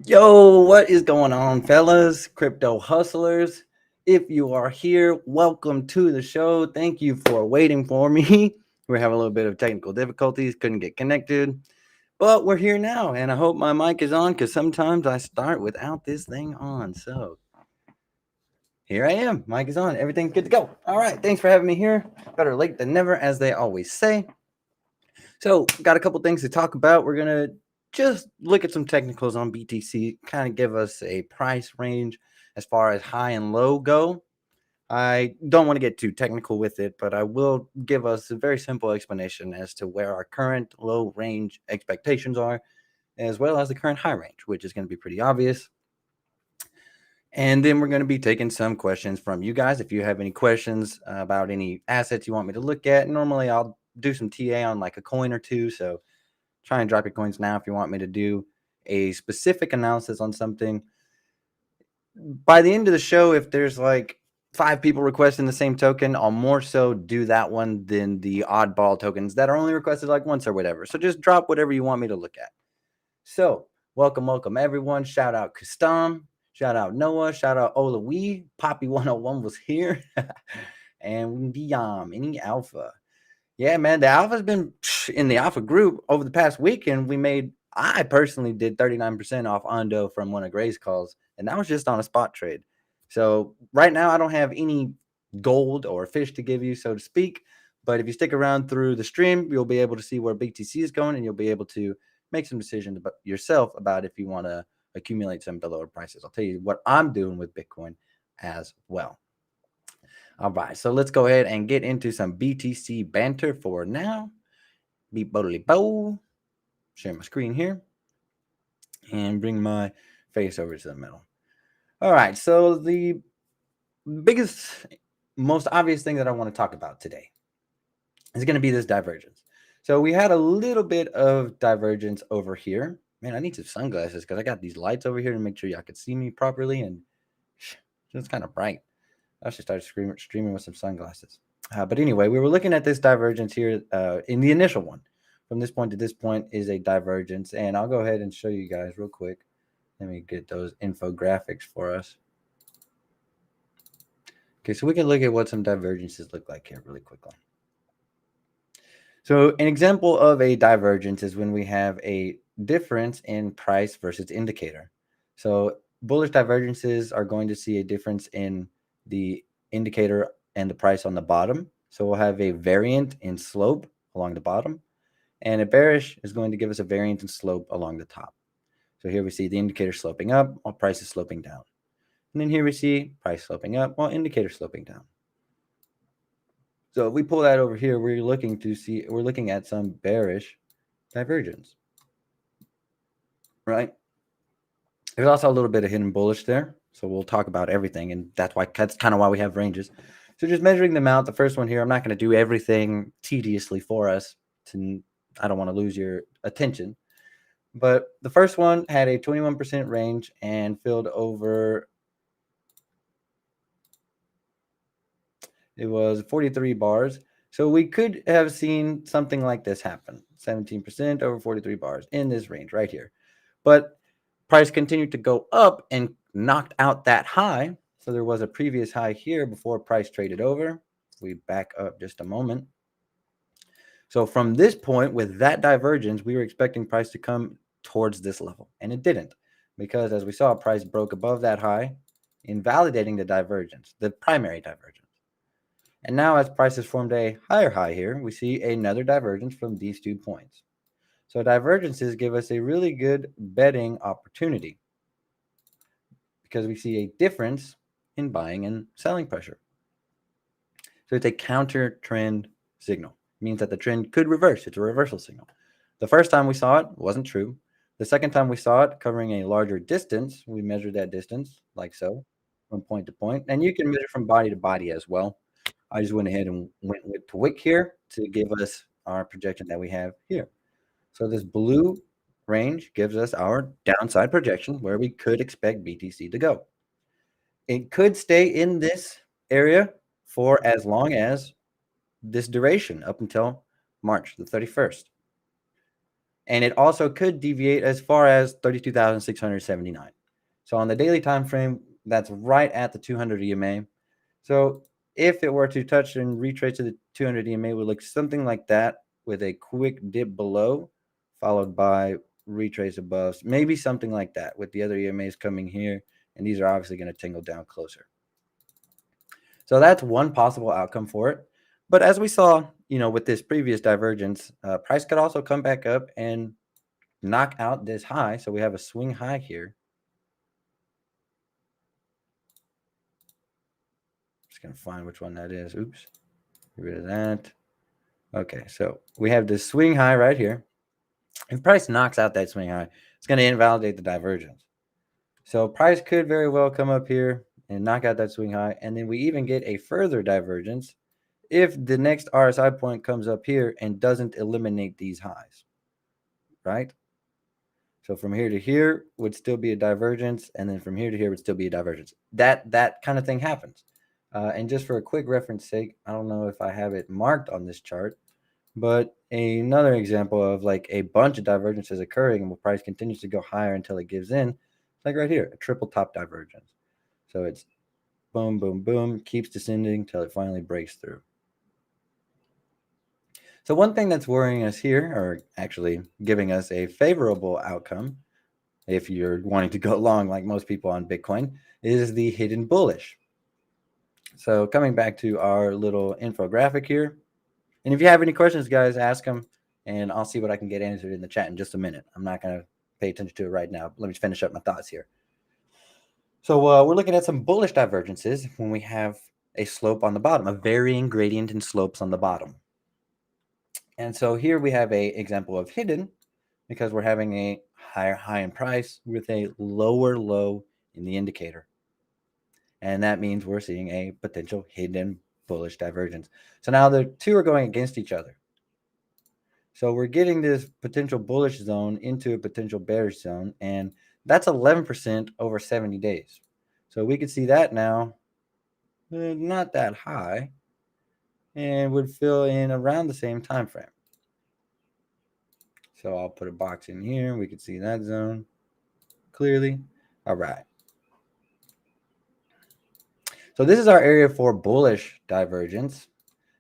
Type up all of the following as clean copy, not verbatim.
Yo, what is going on, fellas? Crypto hustlers. If you are here, welcome to the show. Thank you for waiting for me. We're having a little bit of technical difficulties, couldn't get connected, but we're here now, and I hope my mic is on because sometimes I start without this thing on. So here I am. Mic is on. Everything's good to go. All right. Thanks for having me here. Better late than never, as they always say. So, got a couple things to talk about. We're going to just look at some technicals on BTC, kind of give us a price range as far as high and low go. I don't want to get too technical with it, but I will give us a very simple explanation as to where our current low range expectations are, as well as the current high range, which is going to be pretty obvious. And then we're going to be taking some questions from you guys. If you have any questions about any assets you want me to look at, normally I'll do some TA on like a coin or two. So try and drop your coins now if you want me to do a specific analysis on something. By the end of the show, if there's like 5 people requesting the same token, I'll more so do that one than the oddball tokens that are only requested like once or whatever. So just drop whatever you want me to look at. So welcome everyone. Shout out Kustam. Shout out Noah. Shout out Ola Wee. Poppy 101 was here. And Diam, any alpha. Yeah, man, the alpha's been in the alpha group over the past week, and I personally did 39% off Ondo from one of Gray's calls, and that was just on a spot trade. So right now I don't have any gold or fish to give you, so to speak, but if you stick around through the stream, you'll be able to see where BTC is going, and you'll be able to make some decisions about yourself about if you want to accumulate some of the lower prices. I'll tell you what I'm doing with Bitcoin as well. All right, so let's go ahead and get into some BTC banter for now. Beep bodily bow. Share my screen here and bring my face over to the middle. All right, so the biggest, most obvious thing that I want to talk about today is going to be this divergence. So we had a little bit of divergence over here. Man, I need some sunglasses because I got these lights over here to make sure y'all can see me properly, and it's kind of bright. I should start streaming with some sunglasses. But anyway, we were looking at this divergence here in the initial one. From this point to this point is a divergence. And I'll go ahead and show you guys real quick. Let me get those infographics for us. Okay, so we can look at what some divergences look like here really quickly. So an example of a divergence is when we have a difference in price versus indicator. So bullish divergences are going to see a difference in the indicator and the price on the bottom. So we'll have a variant in slope along the bottom, and a bearish is going to give us a variant in slope along the top. So here we see the indicator sloping up while price is sloping down. And then here we see price sloping up while indicator sloping down. So if we pull that over here, we're looking at some bearish divergence, right? There's also a little bit of hidden bullish there. So we'll talk about everything, and that's kind of why we have ranges. So just measuring them out, the first one here, I'm not going to do everything tediously for us. I don't want to lose your attention. But the first one had a 21% range and filled over. It was 43 bars. So we could have seen something like this happen. 17% over 43 bars in this range right here. But price continued to go up and knocked out that high. So there was a previous high here before price traded over. We back up just a moment. So from this point, with that divergence, we were expecting price to come towards this level, and it didn't, because as we saw, price broke above that high, invalidating the divergence, the primary divergence. And now as price has formed a higher high here, we see another divergence from these 2 points. So divergences give us a really good betting opportunity because we see a difference in buying and selling pressure. So it's a counter trend signal. It means that the trend could reverse. It's a reversal signal. The first time we saw it wasn't true. The second time we saw it covering a larger distance, we measured that distance like so. from point to point, and you can measure from body to body as well. I just went ahead and went with wick here to give us our projection that we have here. So this blue range gives us our downside projection where we could expect BTC to go. It could stay in this area for as long as this duration up until March the 31st. And it also could deviate as far as 32,679. So on the daily time frame, that's right at the 200 EMA. So if it were to touch and retrace to the 200 EMA, it would look something like that with a quick dip below, followed by retrace above, maybe something like that with the other EMAs coming here. And these are obviously going to tingle down closer. So that's one possible outcome for it. But as we saw, with this previous divergence, price could also come back up and knock out this high. So we have a swing high here. Just going to find which one that is. Oops. Get rid of that. Okay, so we have this swing high right here. If price knocks out that swing high, it's going to invalidate the divergence. So price could very well come up here and knock out that swing high. And then we even get a further divergence if the next RSI point comes up here and doesn't eliminate these highs, right? So from here to here would still be a divergence, and then from here to here would still be a divergence. That kind of thing happens. And just for a quick reference sake, I don't know if I have it marked on this chart, but another example of like a bunch of divergences occurring and the price continues to go higher until it gives in, like right here, a triple top divergence. So it's boom, boom, boom, keeps descending till it finally breaks through. So one thing that's worrying us here, or actually giving us a favorable outcome, if you're wanting to go long like most people on Bitcoin, is the hidden bullish. So coming back to our little infographic here, and if you have any questions, guys, ask them, and I'll see what I can get answered in the chat in just a minute. I'm not going to pay attention to it right now. Let me finish up my thoughts here. So we're looking at some bullish divergences when we have a slope on the bottom, a varying gradient in slopes on the bottom. And so here we have a example of hidden because we're having a higher high in price with a lower low in the indicator. And that means we're seeing a potential hidden bullish divergence. So now the two are going against each other. So we're getting this potential bullish zone into a potential bearish zone, and that's 11% over 70 days. So we could see that now, not that high, and would fill in around the same time frame. So I'll put a box in here. We can see that zone clearly. All right. So this is our area for bullish divergence.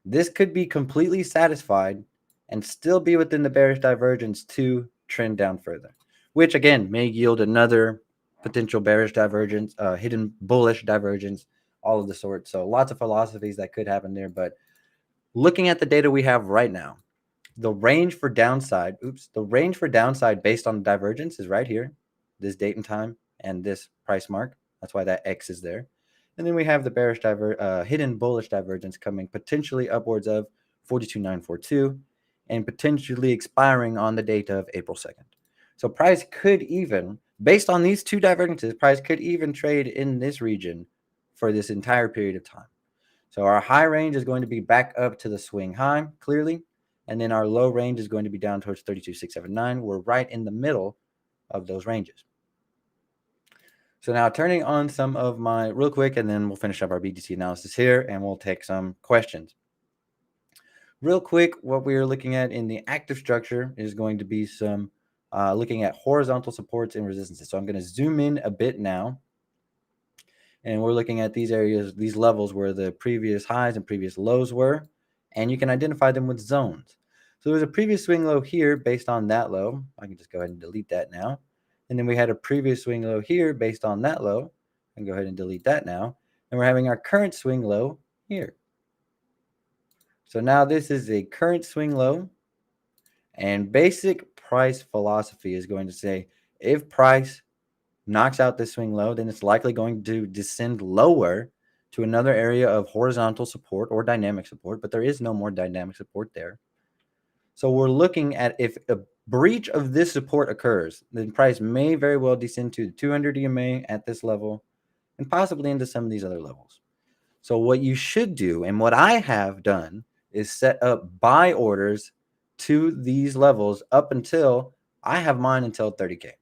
This could be completely satisfied and still be within the bearish divergence to trend down further, which again may yield another potential bearish divergence, hidden bullish divergence, all of the sorts. So lots of philosophies that could happen there. But looking at the data we have right now, the range for downside, based on the divergence is right here, this date and time and this price mark. That's why that X is there. And then we have the bearish hidden bullish divergence coming potentially upwards of 42,942 and potentially expiring on the date of April 2nd. So price could even, based on these two divergences, price could even trade in this region for this entire period of time. So our high range is going to be back up to the swing high, clearly. And then our low range is going to be down towards 32,679. We're right in the middle of those ranges. So now turning on some of my real quick, and then we'll finish up our BTC analysis here and we'll take some questions. Real quick, what we are looking at in the active structure is going to be some looking at horizontal supports and resistances. So I'm going to zoom in a bit now. And we're looking at these areas, these levels where the previous highs and previous lows were. And you can identify them with zones. So there's a previous swing low here based on that low. I can just go ahead and delete that now. And then we had a previous swing low here based on that low. I can go ahead and delete that now. And we're having our current swing low here. So now this is a current swing low. And basic price philosophy is going to say if price knocks out this swing low, then it's likely going to descend lower to another area of horizontal support or dynamic support, but there is no more dynamic support there. So we're looking at if a breach of this support occurs, then price may very well descend to the 200 EMA at this level, and possibly into some of these other levels. So what you should do, and what I have done, is set up buy orders to these levels up until I have mine until 30K.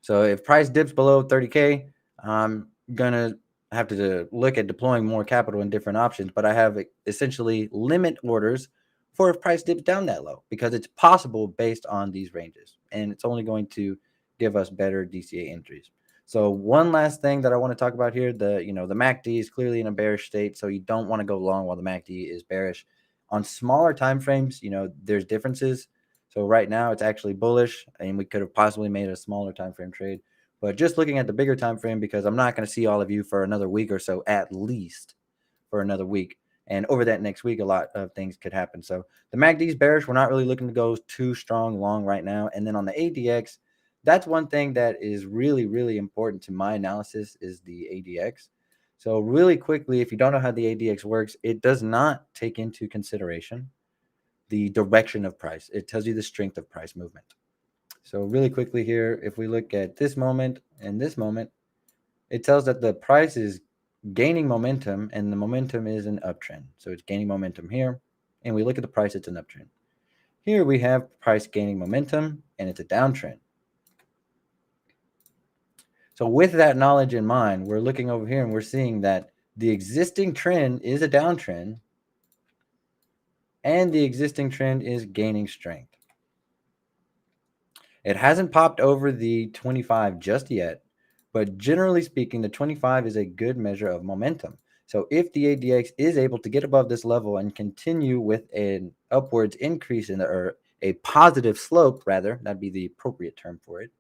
So if price dips below 30K, I'm going to have to look at deploying more capital in different options, but I have essentially limit orders for if price dips down that low, because it's possible based on these ranges, and it's only going to give us better DCA entries. So one last thing that I want to talk about here, the MACD is clearly in a bearish state, so you don't want to go long while the MACD is bearish. On smaller time frames, there's differences. So right now it's actually bullish, and we could have possibly made a smaller time frame trade. But just looking at the bigger time frame, because I'm not going to see all of you for another week or so, at least for another week. And over that next week, a lot of things could happen. So the MACD is bearish. We're not really looking to go too strong long right now. And then on the ADX, that's one thing that is really, really important to my analysis is the ADX. So really quickly, if you don't know how the ADX works, it does not take into consideration the direction of price. It tells you the strength of price movement. So really quickly here, if we look at this moment and this moment, it tells that the price is gaining momentum, and the momentum is an uptrend. So it's gaining momentum here, and we look at the price, it's an uptrend. Here we have price gaining momentum, and it's a downtrend. So with that knowledge in mind, we're looking over here and we're seeing that the existing trend is a downtrend, and the existing trend is gaining strength. It hasn't popped over the 25 just yet, but generally speaking, the 25 is a good measure of momentum. So if the ADX is able to get above this level and continue with an upwards increase or a positive slope, rather, that'd be the appropriate term for it.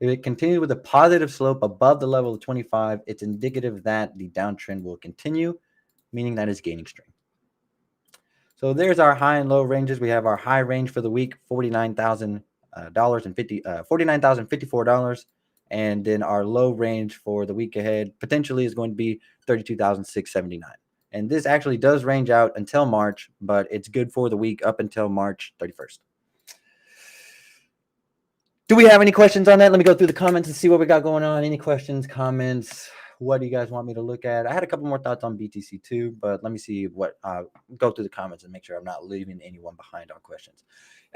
If it continues with a positive slope above the level of 25, it's indicative that the downtrend will continue, meaning that it's gaining strength. So there's our high and low ranges. We have our high range for the week, $49,054, and then our low range for the week ahead potentially is going to be $32,679. And this actually does range out until March, but it's good for the week up until March 31st. Do we have any questions on that? Let me go through the comments and see what we got going on. Any questions, comments? What do you guys want me to look at? I had a couple more thoughts on BTC too, but let me see what go through the comments and make sure I'm not leaving anyone behind on questions.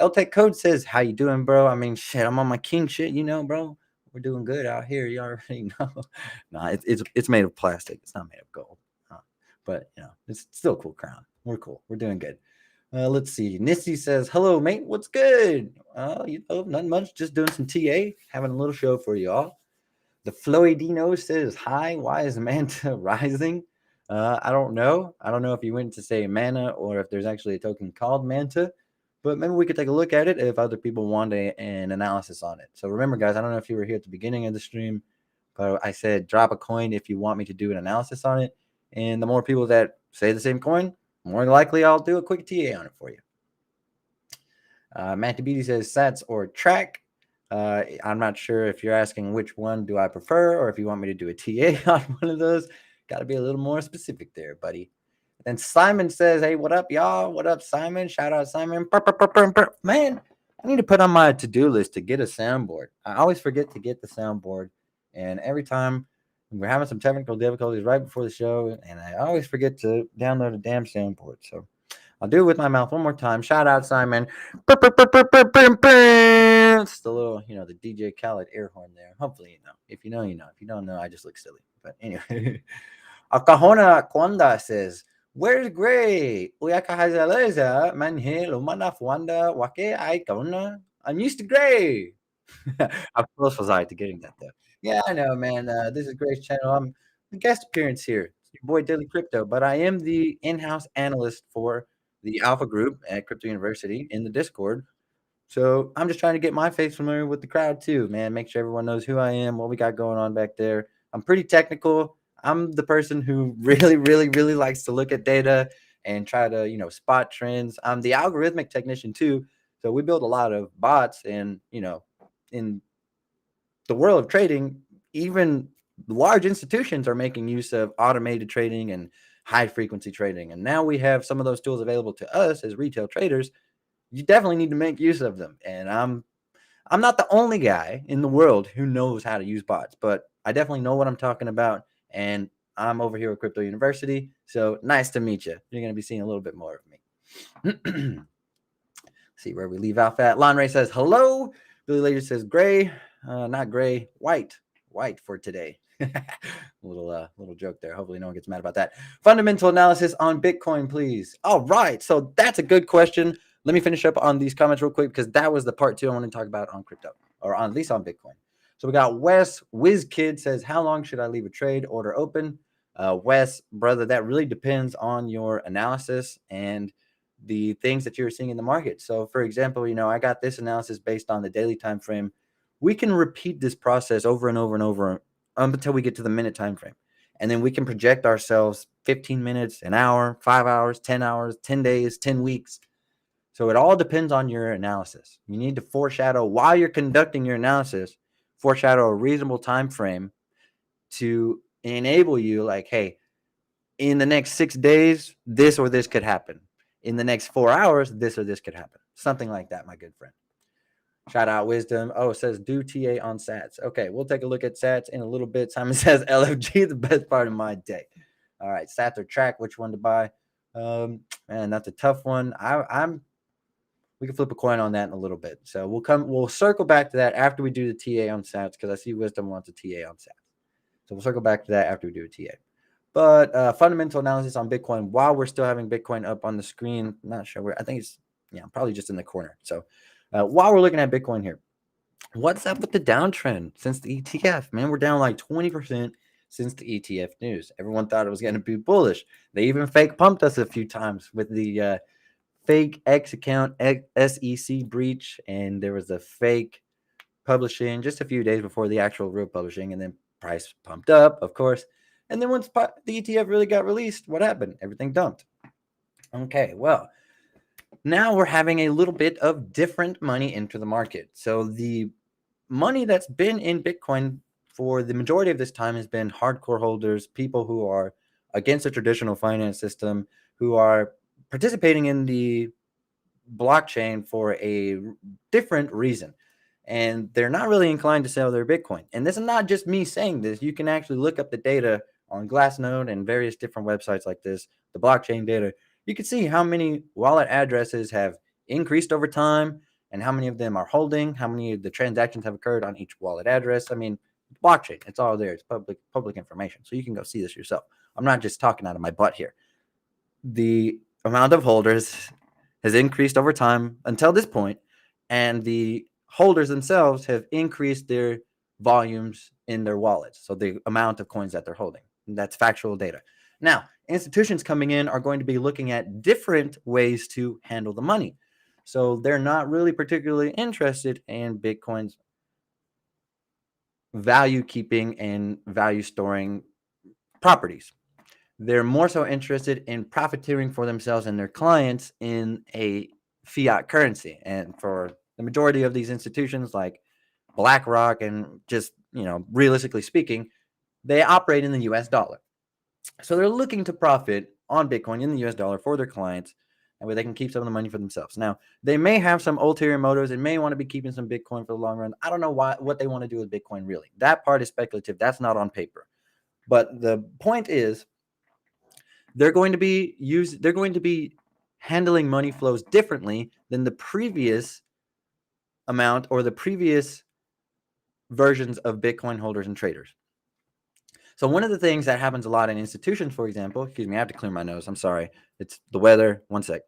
LTech Code says, how you doing, bro? I mean, shit, I'm on my king shit, bro. We're doing good out here. You already know. Nah, it's made of plastic. It's not made of gold. But it's still a cool crown. We're cool. We're doing good. Let's see. Nissy says, hello, mate. What's good? Nothing much. Just doing some TA. Having a little show for y'all. The Floydino says, hi. Why is Manta rising? I don't know. I don't know if you went to say Mana or if there's actually a token called Manta. But maybe we could take a look at it if other people want an analysis on it. So remember, guys, I don't know if you were here at the beginning of the stream, but I said drop a coin if you want me to do an analysis on it. And the more people that say the same coin, more likely I'll do a quick TA on it for you. Matt DeBeatty says sats or track. I'm not sure if you're asking which one do I prefer or if you want me to do a TA on one of those. Got to be a little more specific there, buddy. And Simon says, hey, what up, y'all? What up, Simon? Shout out, Simon. Man, I need to put on my to-do list to get a soundboard. I always forget to get the soundboard. And every time we're having some technical difficulties right before the show, and I always forget to download a damn soundboard. So I'll do it with my mouth one more time. Shout out, Simon. It's the little, the DJ Khaled air horn there. Hopefully, you know. If you know, you know. If you don't know, I just look silly. But anyway. Akahona Kwanda says, where's Gray? Uyakahazeleza, manhe lumana fuanda wake I kauna. I'm used to Gray. How close was I to getting that though? Yeah, I know, man. This is Gray's channel. I'm a guest appearance here. It's your boy Daily Crypto, but I am the in-house analyst for the Alpha Group at Crypto University in the Discord. So I'm just trying to get my face familiar with the crowd too, man. Make sure everyone knows who I am, what we got going on back there. I'm pretty technical. I'm the person who really, really, really likes to look at data and try to, spot trends. I'm the algorithmic technician too. So we build a lot of bots and, in the world of trading, even large institutions are making use of automated trading and high frequency trading. And now we have some of those tools available to us as retail traders. You definitely need to make use of them. And I'm I'm not the only guy in the world who knows how to use bots, but I definitely know what I'm talking about. And I'm over here at Crypto University. So nice to meet you. You're going to be seeing a little bit more of me. See where we leave off at. Lon Ray says, hello. Billy Later says, gray, not gray, white for today. little joke there. Hopefully no one gets mad about that. Fundamental analysis on Bitcoin, please. All right. So that's a good question. Let me finish up on these comments real quick because that was the part two I want to talk about on crypto, or at least on Bitcoin. So we got Wes WizKid says, how long should I leave a trade order open? Wes, brother, that really depends on your analysis and the things that you're seeing in the market. So for example, I got this analysis based on the daily time frame. We can repeat this process over and over and over until we get to the minute time frame. And then we can project ourselves 15 minutes, an hour, 5 hours, 10 hours, 10 days, 10 weeks. So it all depends on your analysis. You need to foreshadow while you're conducting your analysis, foreshadow a reasonable time frame to enable you like, hey, in the next 6 days, this or this could happen. In the next 4 hours, this or this could happen. Something like that, my good friend. Shout out Wisdom. Oh, it says do TA on sats. Okay, we'll take a look at sats in a little bit. Simon says LFG, the best part of my day. All right, sats or track, which one to buy? Man, that's a tough one. We can flip a coin on that in a little bit. So we'll circle back to that after we do the TA on sats because I see Wisdom wants a TA on sats. So we'll circle back to that after we do a TA. But fundamental analysis on Bitcoin while we're still having Bitcoin up on the screen. Not sure where. I think it's probably just in the corner. So while we're looking at Bitcoin here, what's up with the downtrend since the ETF? Man, we're down like 20% since the ETF news. Everyone thought it was going to be bullish. They even fake pumped us a few times with the fake X account SEC breach, and there was a fake publishing just a few days before the actual real publishing, and then price pumped up, of course. And then once the ETF really got released, what happened? Everything dumped. Okay, well, now we're having a little bit of different money into the market. So the money that's been in Bitcoin for the majority of this time has been hardcore holders, people who are against the traditional finance system, who are participating in the blockchain for a different reason. And they're not really inclined to sell their Bitcoin. And this is not just me saying this. You can actually look up the data on Glassnode and various different websites like this, the blockchain data. You can see how many wallet addresses have increased over time and how many of them are holding, how many of the transactions have occurred on each wallet address. I mean, blockchain, it's all there. It's public information. So you can go see this yourself. I'm not just talking out of my butt here. The amount of holders has increased over time until this point, and the holders themselves have increased their volumes in their wallets. So the amount of coins that they're holding. That's factual data. Now, institutions coming in are going to be looking at different ways to handle the money. So they're not really particularly interested in Bitcoin's value keeping and value storing properties. They're more so interested in profiteering for themselves and their clients in a fiat currency. And for the majority of these institutions like BlackRock and just, realistically speaking, they operate in the US dollar. So they're looking to profit on Bitcoin in the US dollar for their clients, and where they can keep some of the money for themselves. Now, they may have some ulterior motives and may want to be keeping some Bitcoin for the long run. I don't know what they want to do with Bitcoin really. That part is speculative. That's not on paper. But the point is, they're going to be handling money flows differently than the previous amount or the previous versions of Bitcoin holders and traders. So one of the things that happens a lot in institutions, for example, excuse me, I have to clear my nose. I'm sorry. It's the weather. One sec.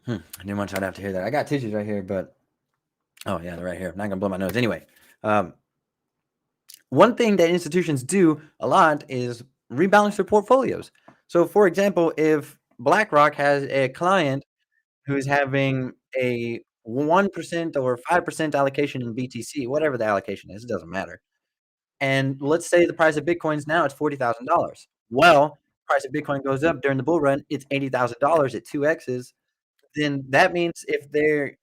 I didn't want y'all to have to hear that. I got tissues right here, but oh yeah, they're right here. I'm not gonna blow my nose. Anyway, one thing that institutions do a lot is rebalance their portfolios. So for example, if BlackRock has a client who's having a 1% or 5% allocation in BTC, whatever the allocation is, it doesn't matter. And let's say the price of Bitcoin is now it's $40,000. Well, price of Bitcoin goes up during the bull run, it's $80,000 at 2x's. Then that means if they're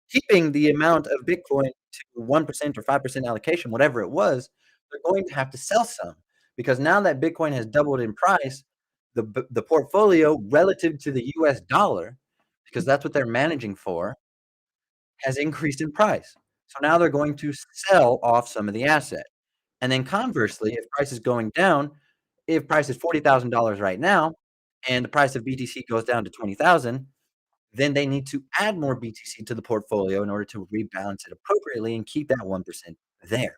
keeping the amount of Bitcoin to 1% or 5% allocation, whatever it was, they're going to have to sell some because now that Bitcoin has doubled in price, the portfolio relative to the US dollar, because that's what they're managing for, has increased in price. So now they're going to sell off some of the asset. And then conversely, if price is going down, if price is $40,000 right now, and the price of BTC goes down to 20,000, then they need to add more BTC to the portfolio in order to rebalance it appropriately and keep that 1% there.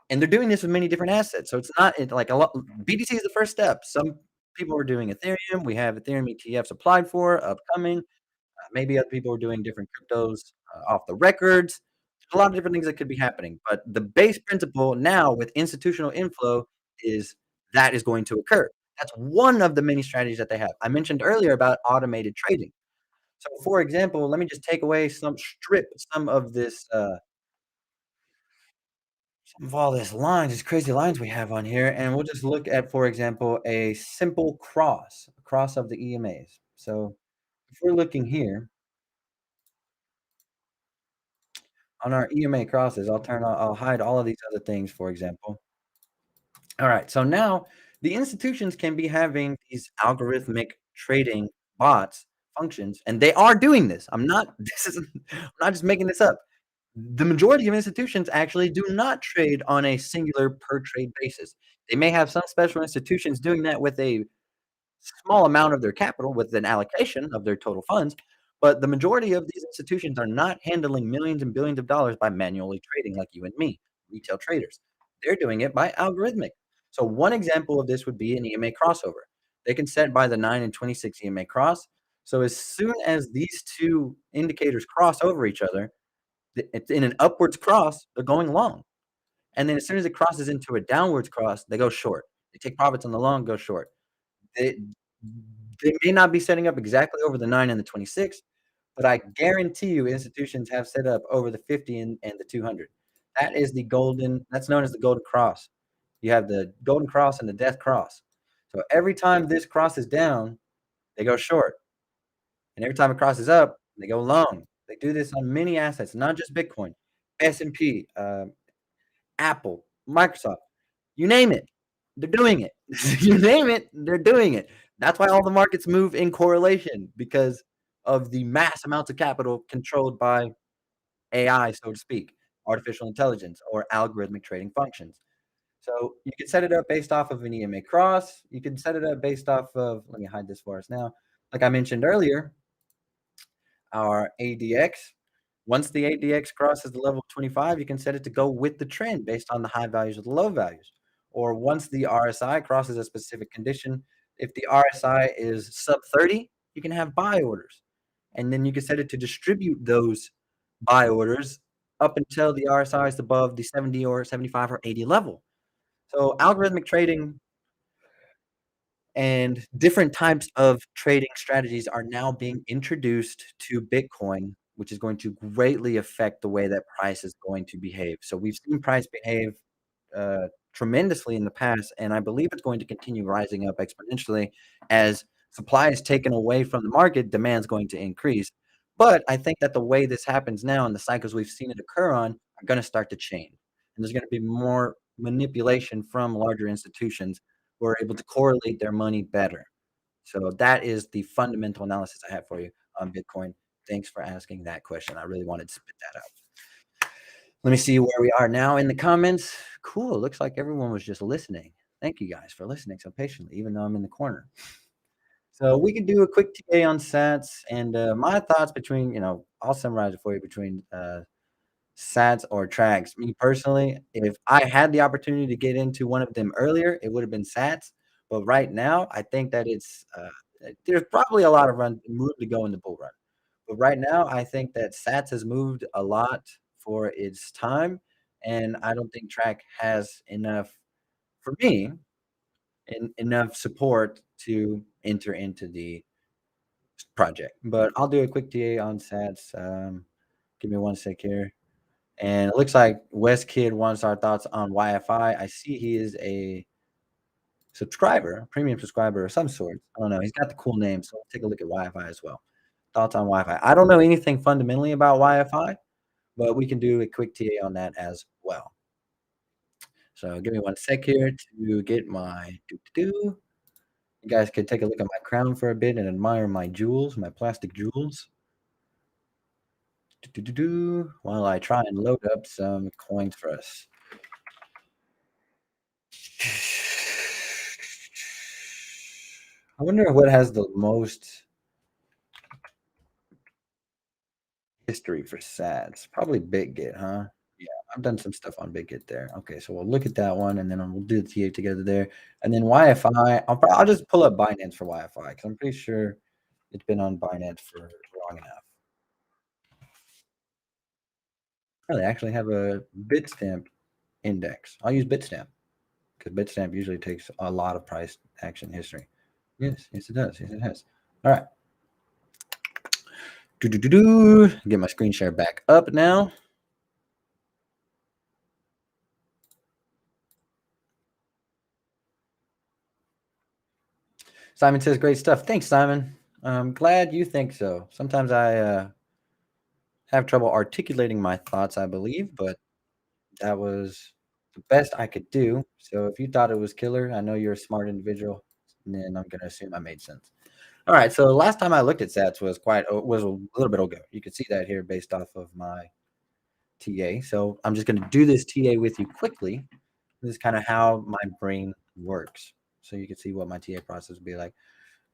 And they're doing this with many different assets. So it's not like a lot. BTC is the first step. Some people are doing Ethereum. We have Ethereum ETFs applied for, upcoming. Maybe other people are doing different cryptos off the records. There's a lot of different things that could be happening. But the base principle now with institutional inflow is that is going to occur. That's one of the many strategies that they have. I mentioned earlier about automated trading. So, for example, let me just take away strip some of this, some of all this lines, these crazy lines we have on here, and we'll just look at, for example, a simple cross of the EMAs. So, if we're looking here on our EMA crosses, I'll hide all of these other things, for example. All right, so now the institutions can be having these algorithmic trading bots functions, and they are doing this. I'm not I'm not just making this up. The majority of institutions actually do not trade on a singular per trade basis. They may have some special institutions doing that with a small amount of their capital with an allocation of their total funds, but the majority of these institutions are not handling millions and billions of dollars by manually trading like you and me, retail traders. They're doing it by algorithmic. So one example of this would be an EMA crossover. They can set by the 9 and 26 EMA cross. So as soon as these two indicators cross over each other, it's in an upwards cross, they're going long. And then as soon as it crosses into a downwards cross, they go short. They take profits on the long, go short. They they may not be setting up exactly over the 9 and the 26, but I guarantee you institutions have set up over the 50 and the 200. That's known as the golden cross. You have the golden cross and the death cross. So every time this crosses down, they go short, and every time it crosses up, they go long. They do this on many assets, not just Bitcoin, S&P, Apple, Microsoft, you name it, they're doing it. You name it, they're doing it. That's why all the markets move in correlation because of the mass amounts of capital controlled by AI, so to speak, artificial intelligence or algorithmic trading functions. So you can set it up based off of an EMA cross. You can set it up based off of, let me hide this for us now. Like I mentioned earlier, our ADX. Once the ADX crosses the level of 25, you can set it to go with the trend based on the high values or the low values. Or once the RSI crosses a specific condition, if the RSI is sub 30, you can have buy orders. And then you can set it to distribute those buy orders up until the RSI is above the 70 or 75 or 80 level. So algorithmic trading and different types of trading strategies are now being introduced to Bitcoin, which is going to greatly affect the way that price is going to behave. So we've seen price behave tremendously in the past, and I believe it's going to continue rising up exponentially as supply is taken away from the market, demand is going to increase. But I think that the way this happens now and the cycles we've seen it occur on are going to start to change. And there's going to be more manipulation from larger institutions who are able to correlate their money better. So that is the fundamental analysis I have for you on Bitcoin. Thanks for asking that question. I really wanted to spit that out. Let me see where we are now in the comments. Cool. Looks like everyone was just listening. Thank you guys for listening so patiently, even though I'm in the corner. So we can do a quick TA on sats and my thoughts between, I'll summarize it for you between sats or tracks. Me personally, if I had the opportunity to get into one of them earlier, it would have been sats. But right now, I think that there's probably a lot of room to go in the bull run. But right now, I think that sats has moved a lot for its time, and I don't think track has enough for me enough support to enter into the project. But I'll do a quick TA on sats. Give me one sec here. And it looks like West Kid wants our thoughts on YFI. I see he is a subscriber, a premium subscriber of some sort. I don't know. He's got the cool name, so I'll take a look at YFI as well. Thoughts on YFI. I don't know anything fundamentally about YFI, but we can do a quick TA on that as well. So give me one sec here to get my You guys can take a look at my crown for a bit and admire my jewels, my plastic jewels. While I try and load up some coins for us. I wonder what has the most history for sats. Probably BitGet, huh? Yeah, I've done some stuff on BitGet there. Okay, so we'll look at that one, and then we'll do the TA together there. And then YFI, I'll just pull up Binance for YFI because I'm pretty sure it's been on Binance for long enough. Oh, they actually have a Bitstamp index. I'll use Bitstamp because Bitstamp usually takes a lot of price action history. Yes, yes, it does. Yes, it has. All right. Get my screen share back up now. Simon says great stuff. Thanks, Simon. I'm glad you think so. Sometimes I have trouble articulating my thoughts, I believe, but that was the best I could do. So if you thought it was killer, I know you're a smart individual, and then I'm gonna assume I made sense. All right. So the last time I looked at sats was was a little bit ago. You can see that here based off of my TA. So I'm just gonna do this TA with you quickly. This is kind of how my brain works. So you can see what my TA process would be like.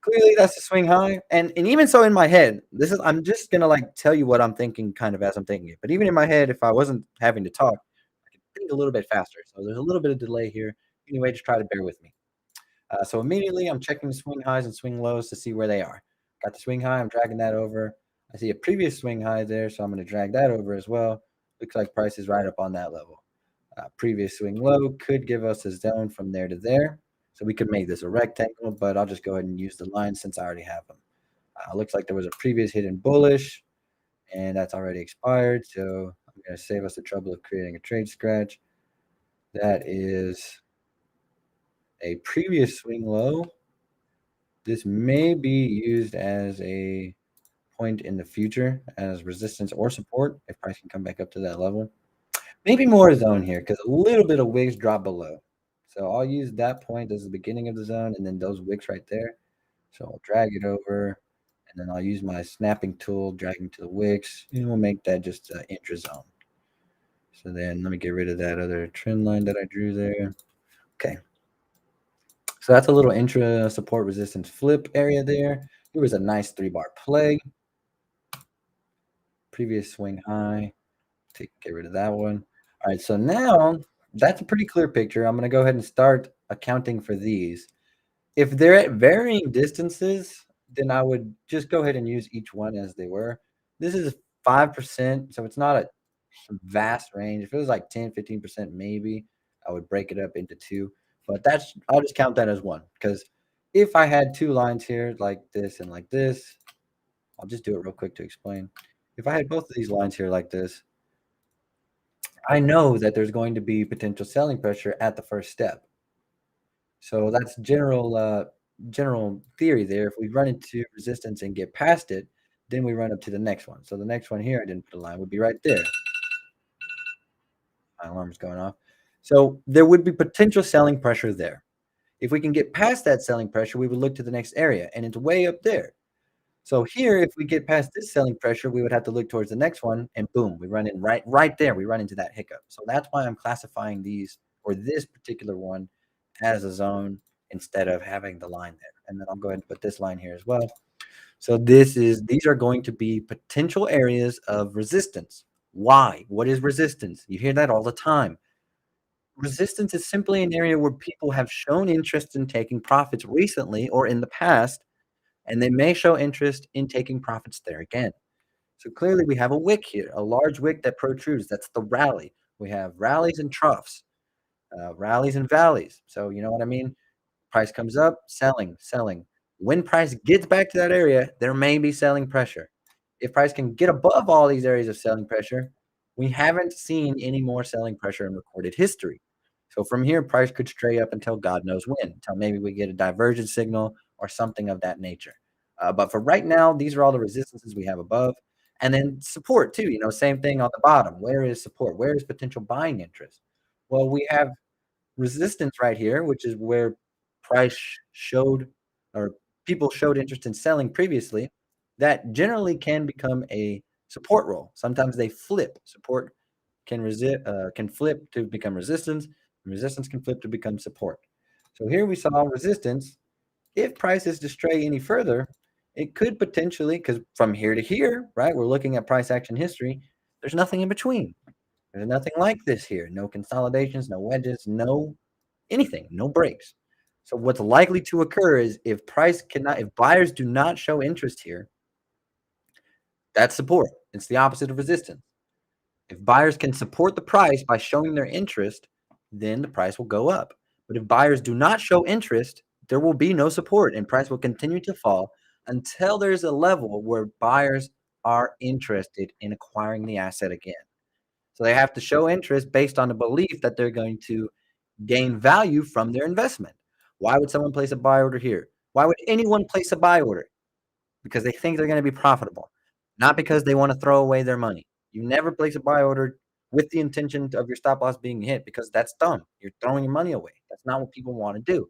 Clearly, that's the swing high, and even so, in my head, this is I'm just gonna like tell you what I'm thinking, kind of as I'm thinking it. But even in my head, if I wasn't having to talk, I could think a little bit faster. So there's a little bit of delay here. Anyway, just try to bear with me. So immediately, I'm checking the swing highs and swing lows to see where they are. Got the swing high. I'm dragging that over. I see a previous swing high there, so I'm going to drag that over as well. Looks like price is right up on that level. Previous swing low could give us a zone from there to there. So we could make this a rectangle, but I'll just go ahead and use the line since I already have them. Looks like there was a previous hidden bullish, and that's already expired. So I'm going to save us the trouble of creating a trade scratch. That is a previous swing low. This may be used as a point in the future as resistance or support if price can come back up to that level. Maybe more zone here because a little bit of wicks drop below. So I'll use that point as the beginning of the zone and then those wicks right there. So I'll drag it over and then I'll use my snapping tool, dragging to the wicks, and we'll make that just an intra zone. So then let me get rid of that other trend line that I drew there. Okay. So that's a little intra support resistance flip area there. There was a nice 3-bar play. Previous swing high. Get rid of that one. All right, so now that's a pretty clear picture. I'm going to go ahead and start accounting for these. If they're at varying distances, then I would just go ahead and use each one as they were. This is 5%, so it's not a vast range. If it was like 10, 15% maybe, I would break it up into two. But I'll just count that as one because if I had two lines here like this and like this, I'll just do it real quick to explain. If I had both of these lines here like this, I know that there's going to be potential selling pressure at the first step. So that's general theory there. If we run into resistance and get past it, then we run up to the next one. So the next one here, I didn't put a line, would be right there. My alarm's going off. So there would be potential selling pressure there. If we can get past that selling pressure, we would look to the next area, and it's way up there. So here, if we get past this selling pressure, we would have to look towards the next one, and boom, we run in right there. We run into that hiccup. So that's why I'm classifying these or this particular one as a zone instead of having the line there. And then I'll go ahead and put this line here as well. So these are going to be potential areas of resistance. Why? What is resistance? You hear that all the time. Resistance is simply an area where people have shown interest in taking profits recently or in the past, and they may show interest in taking profits there again. So clearly we have a wick here, a large wick that protrudes. That's the rally. We have rallies and troughs, rallies and valleys. So you know what I mean? Price comes up, selling, selling. When price gets back to that area, there may be selling pressure. If price can get above all these areas of selling pressure, we haven't seen any more selling pressure in recorded history. So from here, price could stray up until God knows when, until maybe we get a divergence signal or something of that nature. But for right now, these are all the resistances we have above. And then support too, same thing on the bottom. Where is support? Where is potential buying interest? Well, we have resistance right here, which is where price showed or people showed interest in selling previously. That generally can become a support role. Sometimes they flip. Support can flip to become resistance. And resistance can flip to become support. So here we saw resistance. If prices to stray any further, it could potentially, because from here to here, right? We're looking at price action history. There's nothing in between. There's nothing like this here. No consolidations, no wedges, no anything, no breaks. So what's likely to occur is if buyers do not show interest here, that's support. It's the opposite of resistance. If buyers can support the price by showing their interest, then the price will go up. But if buyers do not show interest, there will be no support and price will continue to fall until there's a level where buyers are interested in acquiring the asset again. So they have to show interest based on the belief that they're going to gain value from their investment. Why would someone place a buy order here? Why would anyone place a buy order? Because they think they're going to be profitable, not because they want to throw away their money. You never place a buy order with the intention of your stop loss being hit because that's dumb. You're throwing your money away. That's not what people want to do.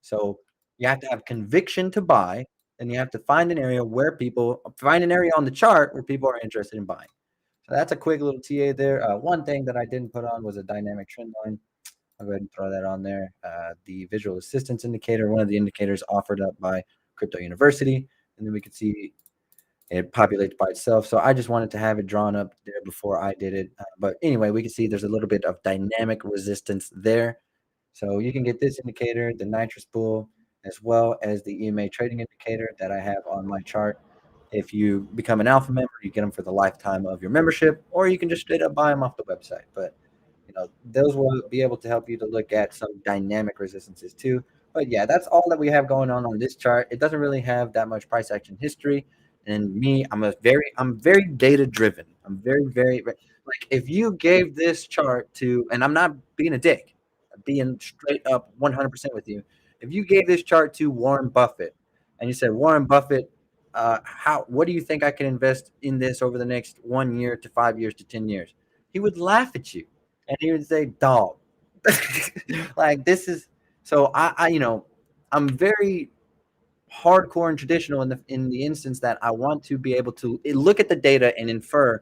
So you have to have conviction to buy, and you have to find an area on the chart where people are interested in buying. So that's a quick little TA there. One thing that I didn't put on was a dynamic trend line. I'll go ahead and throw that on there. The visual assistance indicator, one of the indicators offered up by Crypto University, and then we can see it populates by itself. So I just wanted to have it drawn up there before I did it. But anyway, we can see there's a little bit of dynamic resistance there. So you can get this indicator, the nitrous pool, as well as the EMA trading indicator that I have on my chart. If you become an alpha member, you get them for the lifetime of your membership, or you can just straight up buy them off the website. But those will be able to help you to look at some dynamic resistances too. But yeah, that's all that we have going on this chart. It doesn't really have that much price action history. And me, I'm very data driven. I'm very like if you gave this chart to, and I'm not being a dick, I'm being straight up 100% with you. If you gave this chart to Warren Buffett and you said, Warren Buffett, what do you think I can invest in this over the next 1 year to 5 years to 10 years? He would laugh at you and he would say, dog, like this is, so I'm very hardcore and traditional in the instance that I want to be able to look at the data and infer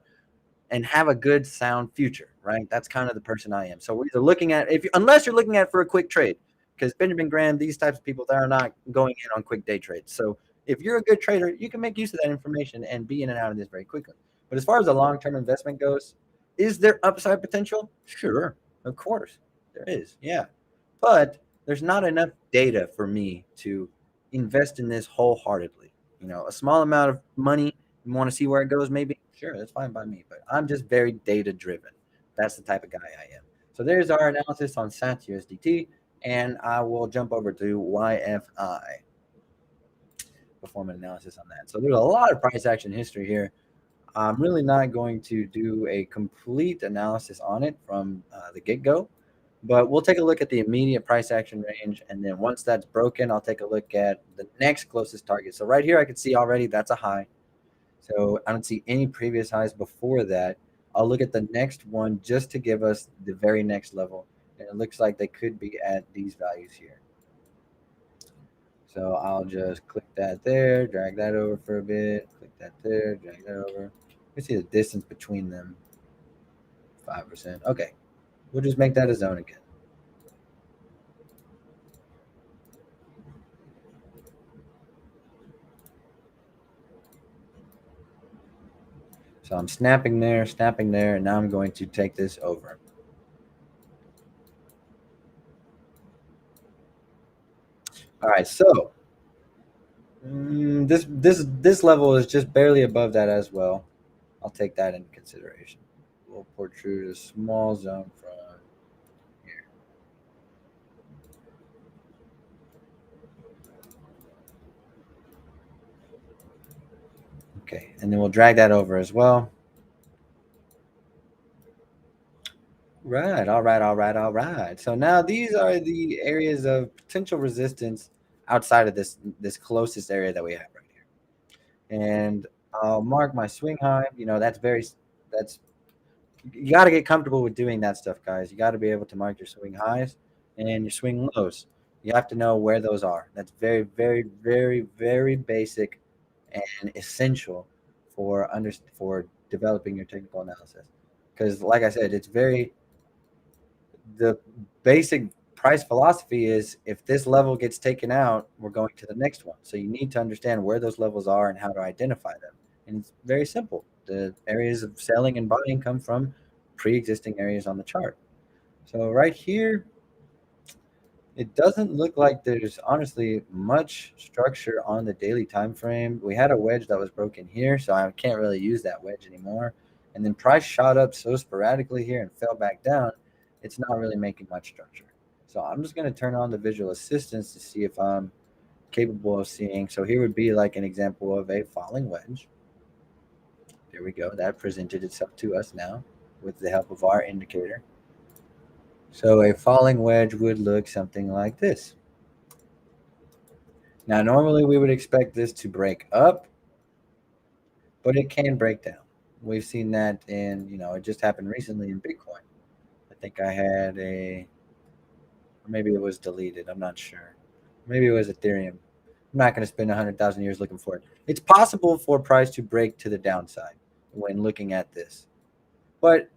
and have a good sound future, right? That's kind of the person I am. So we're either looking at unless you're looking at for a quick trade, because Benjamin Graham, these types of people, they are not going in on quick day trades. So if you're a good trader, you can make use of that information and be in and out of this very quickly. But as far as a long-term investment goes, is there upside potential? Sure, of course there is. Yeah, but there's not enough data for me to invest in this wholeheartedly. A small amount of money, you want to see where it goes, maybe? Sure, that's fine by me. But I'm just very data driven. That's the type of guy I am. So there's our analysis on SATS USDT, and I will jump over to YFI, perform an analysis on that. So there's a lot of price action history here. I'm really not going to do a complete analysis on it from the get-go, but we'll take a look at the immediate price action range. And then once that's broken, I'll take a look at the next closest target. So right here, I can see already that's a high. So I don't see any previous highs before that. I'll look at the next one just to give us the very next level. And it looks like they could be at these values here. So I'll just click that there, drag that over for a bit, click that there, drag that over. You see the distance between them, 5%. Okay, we'll just make that a zone again. So I'm snapping there, and now I'm going to take this over. All right, so this level is just barely above that as well. I'll take that into consideration. We'll protrude a small zone from here. Okay, and then we'll drag that over as well. Right, all right, all right, all right. So now these are the areas of potential resistance outside of this closest area that we have right here. And I'll mark my swing high. That's you got to get comfortable with doing that stuff, guys. You got to be able to mark your swing highs and your swing lows. You have to know where those are. That's very, very, very, very basic and essential for developing your technical analysis. Because, like I said, the basic price philosophy is if this level gets taken out, we're going to the next one. So you need to understand where those levels are and how to identify them. And it's very simple. The areas of selling and buying come from pre-existing areas on the chart. So right here, it doesn't look like there's honestly much structure on the daily time frame. We had a wedge that was broken here, so I can't really use that wedge anymore. And then price shot up so sporadically here and fell back down, it's not really making much structure. So I'm just going to turn on the visual assistance to see if I'm capable of seeing. So here would be like an example of a falling wedge. There we go. That presented itself to us now with the help of our indicator. So a falling wedge would look something like this. Now, normally we would expect this to break up, but it can break down. We've seen that it just happened recently in Bitcoin. I think I had or maybe it was deleted. I'm not sure. Maybe it was Ethereum. I'm not going to spend 100,000 years looking for it. It's possible for price to break to the downside when looking at this, but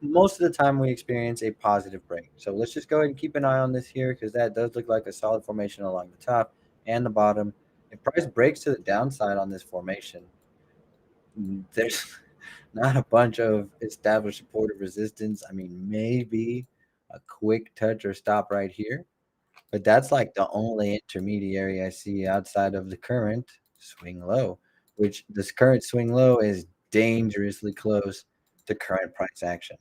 most of the time we experience a positive break. So let's just go ahead and keep an eye on this here because that does look like a solid formation along the top and the bottom. If price breaks to the downside on this formation, there's not a bunch of established supportive resistance. I mean, maybe a quick touch or stop right here, but that's like the only intermediary I see outside of the current swing low, which this current swing low is dangerously close to current price action,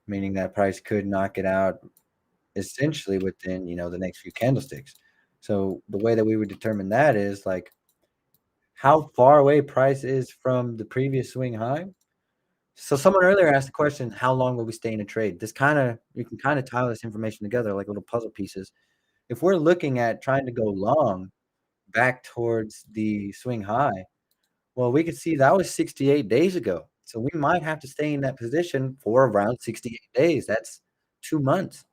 meaning that price could knock it out essentially within, the next few candlesticks. So the way that we would determine that is like how far away price is from the previous swing high. So someone earlier asked the question, how long will we stay in a trade? You can kind of tie this information together like little puzzle pieces. If we're looking at trying to go long back towards the swing high, well, we could see that was 68 days ago. So we might have to stay in that position for around 68 days. That's 2 months,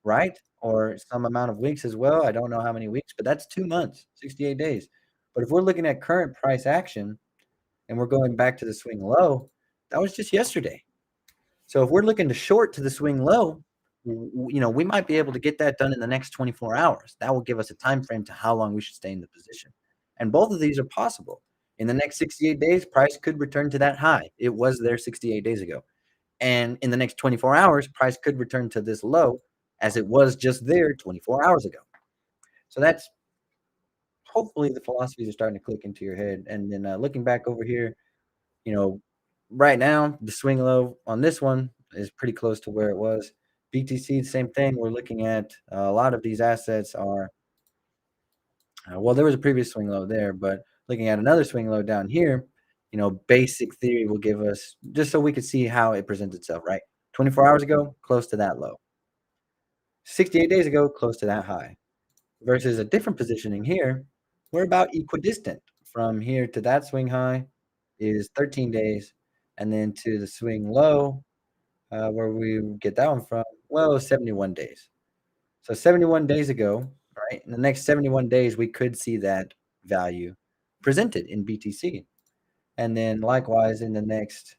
right? Or some amount of weeks as well. I don't know how many weeks, but that's 2 months, 68 days. But if we're looking at current price action and we're going back to the swing low, that was just yesterday. So if we're looking to short to the swing low, we might be able to get that done in the next 24 hours. That will give us a time frame to how long we should stay in the position. And both of these are possible. In the next 68 days, price could return to that high. It was there 68 days ago. And in the next 24 hours, price could return to this low as it was just there 24 hours ago. So that's hopefully the philosophies are starting to click into your head. And then looking back over here, you know, right now the swing low on this one is pretty close to where it was. BTC, the same thing. We're looking at a lot of these assets are well, there was a previous swing low there, but looking at another swing low down here, basic theory will give us just so we could see how it presents itself, right? 24 hours ago, close to that low. 68 days ago, close to that high. Versus a different positioning here, we're about equidistant from here to that swing high is 13 days, and then to the swing low, where we get that one from, well, 71 days. So 71 days ago, right? In the next 71 days, we could see that value presented in BTC. And then likewise, in the next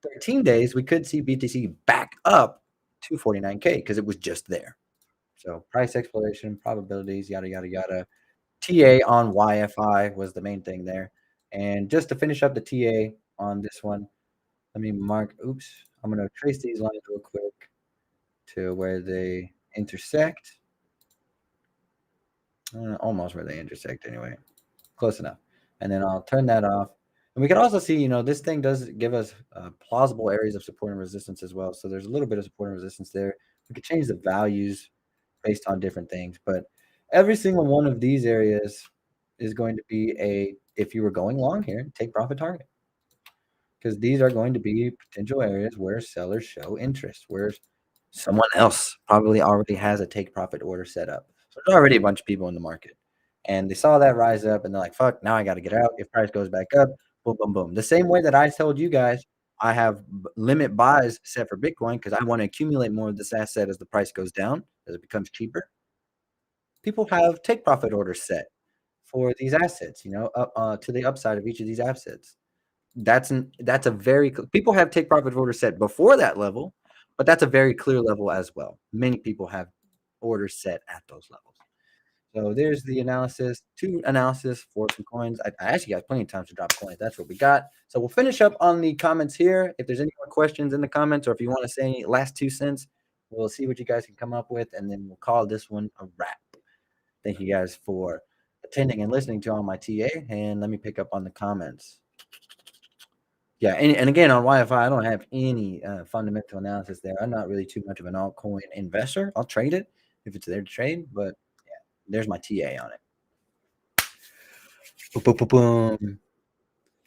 13 days, we could see BTC back up to 49K because it was just there. So price exploration, probabilities, yada, yada, yada. TA on YFI was the main thing there. And just to finish up the TA on this one, let me mark, I'm going to trace these lines real quick to where they intersect. Almost where they intersect anyway. Close enough. And then I'll turn that off. And we can also see, this thing does give us plausible areas of support and resistance as well. So there's a little bit of support and resistance there. We could change the values based on different things. But every single one of these areas is going to be if you were going long here, take profit target. Because these are going to be potential areas where sellers show interest, where someone else probably already has a take profit order set up. So there's already a bunch of people in the market. And they saw that rise up and they're like, fuck, now I got to get out. If price goes back up, boom, boom, boom. The same way that I told you guys, I have limit buys set for Bitcoin because I want to accumulate more of this asset as the price goes down, as it becomes cheaper. People have take profit orders set for these assets, to the upside of each of these assets. That's a very people have take profit orders set before that level, but that's a very clear level as well. Many people have orders set at those levels. So there's the analysis, two analysis for some coins. I actually got plenty of times to drop coins. That's what we got. So we'll finish up on the comments here. If there's any more questions in the comments, or if you want to say any last 2 cents, we'll see what you guys can come up with, and then we'll call this one a wrap. Thank you guys for attending and listening to on my TA. And let me pick up on the comments. Yeah, and again, on Wi-Fi, I don't have any fundamental analysis there. I'm not really too much of an altcoin investor. I'll trade it if it's there to trade, but yeah, there's my TA on it. Boom, boom, boom, boom.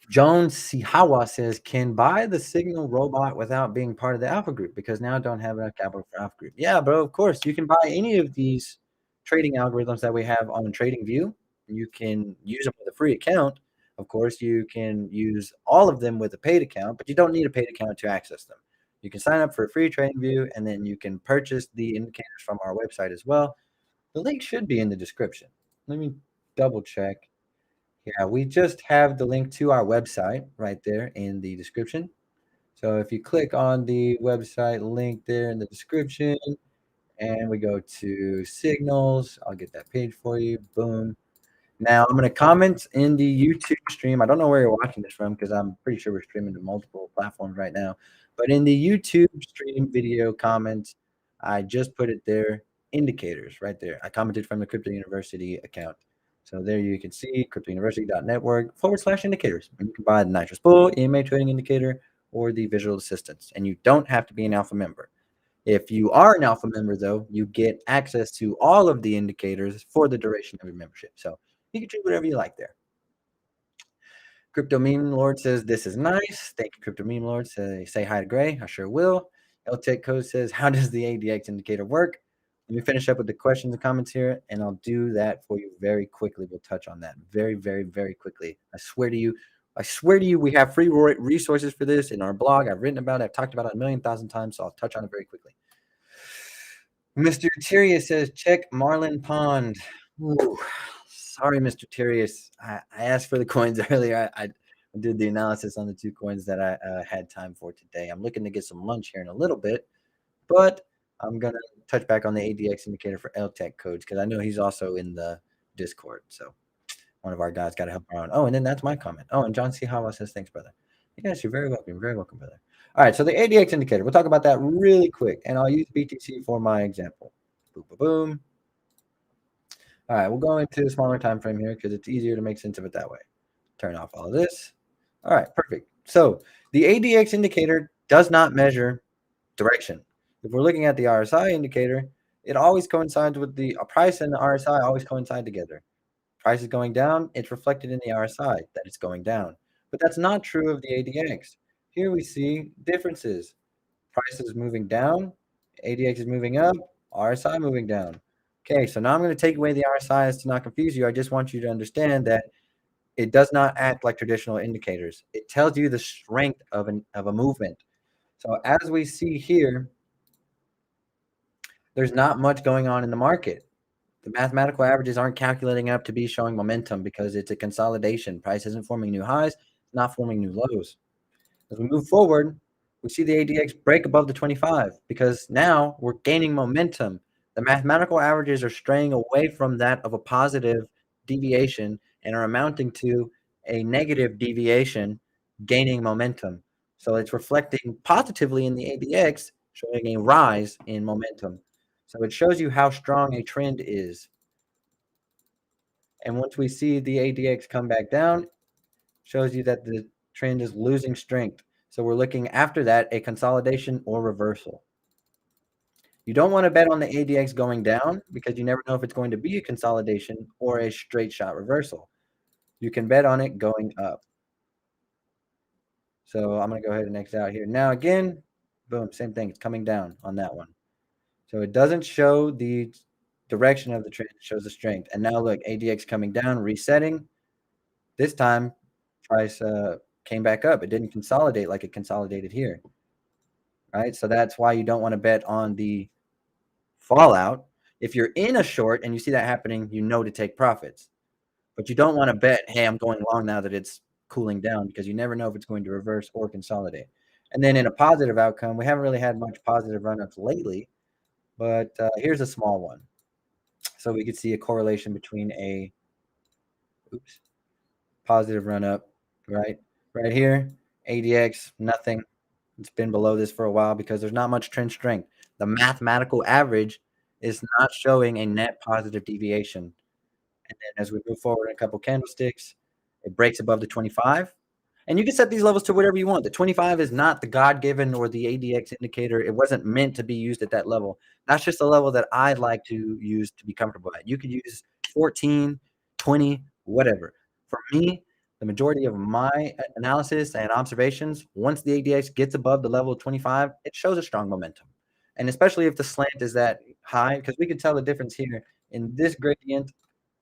Jones Sihawa says, can buy the Signal robot without being part of the Alpha Group because now I don't have enough capital for Alpha Group. Yeah, bro, of course. You can buy any of these trading algorithms that we have on TradingView. You can use them with a free account. Of course, you can use all of them with a paid account, but you don't need a paid account to access them. You can sign up for a free TradingView, and then you can purchase the indicators from our website as well. The link should be in the description. Let me double check. Yeah, we just have the link to our website right there in the description. So if you click on the website link there in the description and we go to signals, I'll get that page for you. Boom. Now I'm going to comment in the YouTube stream. I don't know where you're watching this from because I'm pretty sure we're streaming to multiple platforms right now. But in the YouTube stream video comments, I just put it there, indicators right there. I commented from the Crypto University account. So there you can see cryptouniversity.network/indicators. And you can buy the Nitrous Bull, EMA trading indicator, or the visual assistance. And you don't have to be an alpha member. If you are an alpha member, though, you get access to all of the indicators for the duration of your membership. So you can choose whatever you like there. Crypto Meme Lord says, this is nice. Thank you, Crypto Meme Lord. Say hi to Gray. I sure will. LTech Code says, how does the ADX indicator work? Let me finish up with the questions and comments here, and I'll do that for you very quickly. We'll touch on that very, very, very quickly. I swear to you, we have free resources for this in our blog. I've written about it. I've talked about it 1,000,000 times, so I'll touch on it very quickly. Mr. Tyrius says, check Marlin Pond. Ooh, sorry, Mr. Tyrius. I asked for the coins earlier. I did the analysis on the 2 coins that I had time for today. I'm looking to get some lunch here in a little bit, but I'm going to touch back on the ADX indicator for LTech codes because I know he's also in the Discord. So one of our guys got to help around. Oh, and then that's my comment. Oh, and John C. Hawa says, thanks, brother. Yes, you're very welcome. Very welcome, brother. All right, so the ADX indicator. We'll talk about that really quick, and I'll use BTC for my example. Boom, boom, boom. All right, we'll go into a smaller time frame here because it's easier to make sense of it that way. Turn off all of this. All right, perfect. So the ADX indicator does not measure direction. If we're looking at the RSI indicator, it always coincides with the price and the RSI always coincide together. Price is going down, it's reflected in the RSI that it's going down. But that's not true of the ADX. Here we see differences. Price is moving down, ADX is moving up, RSI moving down. Okay, so now I'm going to take away the RSI as to not confuse you. I just want you to understand that it does not act like traditional indicators. It tells you the strength of a movement. So as we see here, there's not much going on in the market. The mathematical averages aren't calculating up to be showing momentum because it's a consolidation. Price isn't forming new highs, not forming new lows. As we move forward, we see the ADX break above the 25 because now we're gaining momentum. The mathematical averages are straying away from that of a positive deviation and are amounting to a negative deviation gaining momentum. So it's reflecting positively in the ADX, showing a rise in momentum. So it shows you how strong a trend is. And once we see the ADX come back down, shows you that the trend is losing strength. So we're looking after that, a consolidation or reversal. You don't want to bet on the ADX going down because you never know if it's going to be a consolidation or a straight shot reversal. You can bet on it going up. So I'm going to go ahead and X out here. Now again, boom, same thing. It's coming down on that one. So it doesn't show the direction of the trend, it shows the strength. And now look, ADX coming down, resetting. This time, price came back up. It didn't consolidate like it consolidated here. Right? So that's why you don't want to bet on the fallout. If you're in a short and you see that happening, you know to take profits. But you don't want to bet, hey, I'm going long now that it's cooling down because you never know if it's going to reverse or consolidate. And then in a positive outcome, we haven't really had much positive run-ups lately, but here's a small one. So we could see a correlation between a positive run-up, right? Right here, ADX, nothing. It's been below this for a while because there's not much trend strength. The mathematical average is not showing a net positive deviation. And then as we move forward in a couple candlesticks, it breaks above the 25. And you can set these levels to whatever you want. The 25 is not the God-given or the ADX indicator. It wasn't meant to be used at that level. That's just a level that I'd like to use to be comfortable at. You could use 14, 20, whatever. For me, the majority of my analysis and observations, once the ADX gets above the level of 25, it shows a strong momentum. And especially if the slant is that high, because we can tell the difference here in this gradient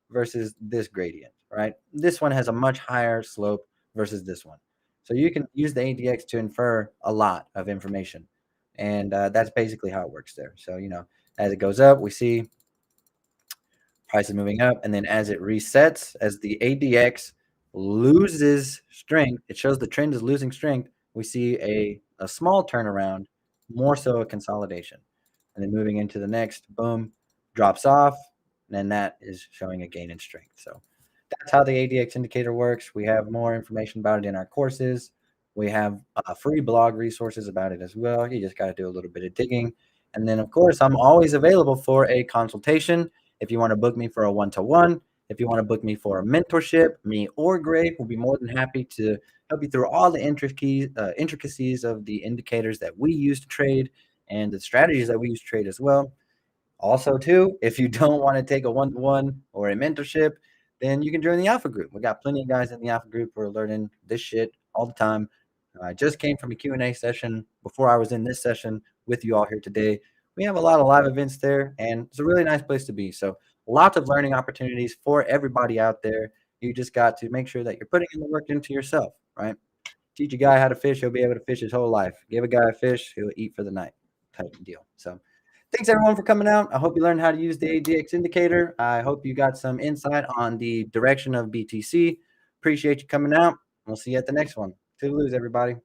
versus this gradient, right? This one has a much higher slope versus this one. So you can use the ADX to infer a lot of information. And that's basically how it works there. So, as it goes up, we see price is moving up. And then as it resets, as the ADX loses strength, it shows the trend is losing strength. We see a small turnaround, more so a consolidation. And then moving into the next, boom, drops off. And then that is showing a gain in strength. So that's how the ADX indicator works. We have more information about it in our courses. We have free blog resources about it as well. You just got to do a little bit of digging. And then, of course, I'm always available for a consultation. If you want to book me for a one-to-one, if you want to book me for a mentorship, me or Greg will be more than happy to help you through all the intricacies of the indicators that we use to trade and the strategies that we use to trade as well. Also, too, if you don't want to take a one-to-one or a mentorship, then you can join the Alpha group. We got plenty of guys in the Alpha group who are learning this shit all the time. I just came from a Q&A session before I was in this session with you all here today. We have a lot of live events there, and it's a really nice place to be. So lots of learning opportunities for everybody out there. You just got to make sure that you're putting in the work into yourself, right? Teach a guy how to fish, he'll be able to fish his whole life. Give a guy a fish, he'll eat for the night type deal. So thanks everyone for coming out. I hope you learned how to use the ADX indicator. I hope you got some insight on the direction of BTC. Appreciate you coming out. We'll see you at the next one. Toodaloo, everybody.